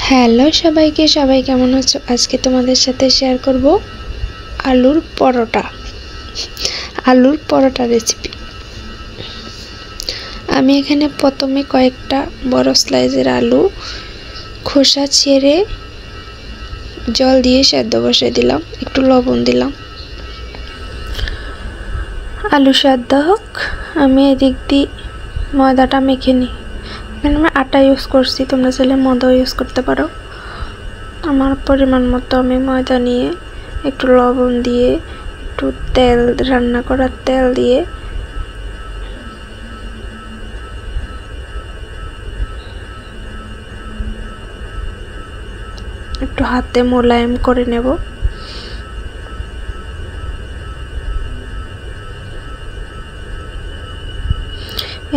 Hello সবাইকে, সবাই কেমন আছো? আজকে তোমাদের সাথে শেয়ার করব আলুর পরোটা রেসিপি। আমি এখানে প্রথমে কয়েকটা বড় স্লাইজের আলু খোসা ছেড়ে জল দিয়ে সেদ্ধ বসিয়ে দিলাম, একটু লবণ দিলাম। আলু সেদ্ধ হোক, আমি এদিক দিয়ে ময়দাটা মেখে নিই। এখানে আমি আটা ইউজ করছি, তোমরা চাইলে ময়দাও ইউজ করতে পারো। আমার পরিমাণ মতো আমি ময়দা নিয়ে একটু লবণ দিয়ে একটু তেল, রান্না করার তেল দিয়ে একটু হাতে মোলায়েম করে নেব।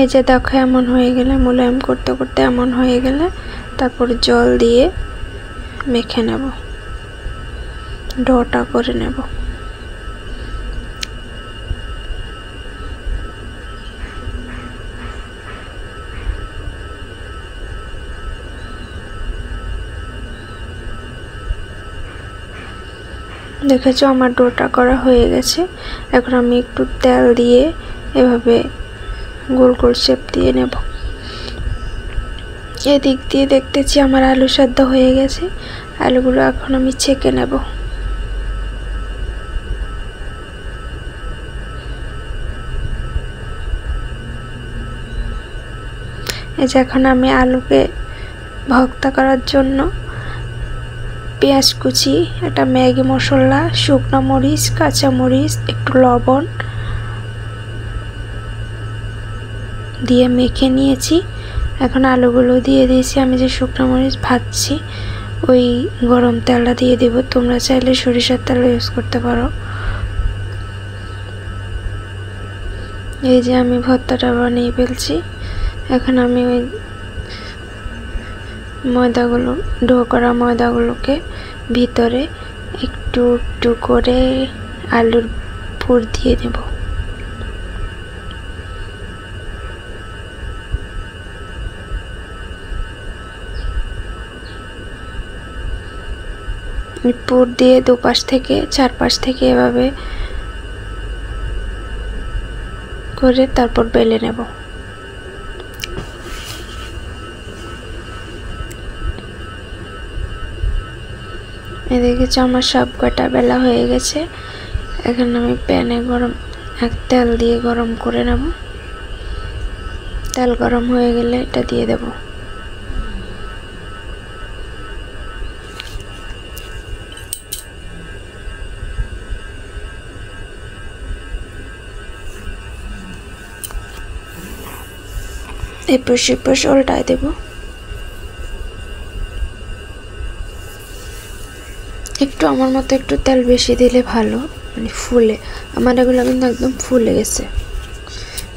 এই যে দেখো, এমন হয়ে গেলে, মোলায়েম করতে করতে এমন হয়ে গেলে তারপর জল দিয়ে মেখে নেব, ডোটা করে নেব। দেখেছো আমার ডোটা করা হয়ে গেছে। এখন আমি একটু তেল দিয়ে এভাবে গোল গোল শেপ দিয়ে নেব। এদিক দিয়ে দেখতেছি আমার আলু সেদ্ধ হয়ে গেছে। আলুগুলো এখন আমি ছেঁকে নেব। এই যে এখন আমি আলুকে ভর্তা করার জন্য পেঁয়াজ কুচি, একটা ম্যাগি মশলা, শুকনো মরিচ, কাঁচা মরিচ, একটু লবণ দিয়ে মেখে নিয়েছি। এখন আলুগুলো দিয়ে দিয়েছি। আমি যে শুকনো মরিচ ভাজছি ওই গরম তেলটা দিয়ে দেব। তোমরা চাইলে সরিষার তেল ইউজ করতে পারো। এই যে আমি ভর্তাটা বানিয়ে ফেলছি। এখন আমি ওই ডো করা ময়দাগুলোকে ভিতরে একটু একটু করে আলুর পুর দিয়ে নেব। পুর দিয়ে দুপাশ থেকে চারপাশ থেকে এভাবে করে তারপর বেলে নেব। দেখেছো আমার সব কটা বেলা হয়ে গেছে। এখন আমি প্যানে তেল দিয়ে গরম করে নেব। তেল গরম হয়ে গেলে এটা দিয়ে দেব। এপাশ সেপাশ উল্টায় দেব। একটু আমার মতো একটু তেল বেশি দিলে ভালো, মানে ফুলে। আমার এগুলো কিন্তু একদম ফুলে গেছে।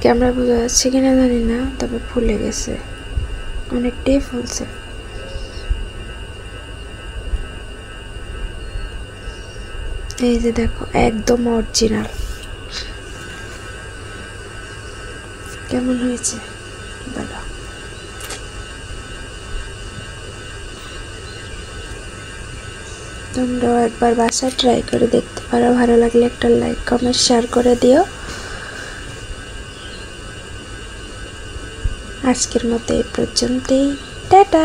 ক্যামেরা বোঝা যাচ্ছে কিনা জানি না, তবে ফুলে গেছে, অনেকটাই ফুলছে। এই যে দেখো, একদম অরিজিনাল। কেমন হয়েছে বলো? তোমরাও একবার বাসায় ট্রাই করে দেখতে পারো। ভালো লাগলে একটা লাইক, কমেন্ট, শেয়ার করে দিও। আজকের মতো এই পর্যন্তই। টাটা।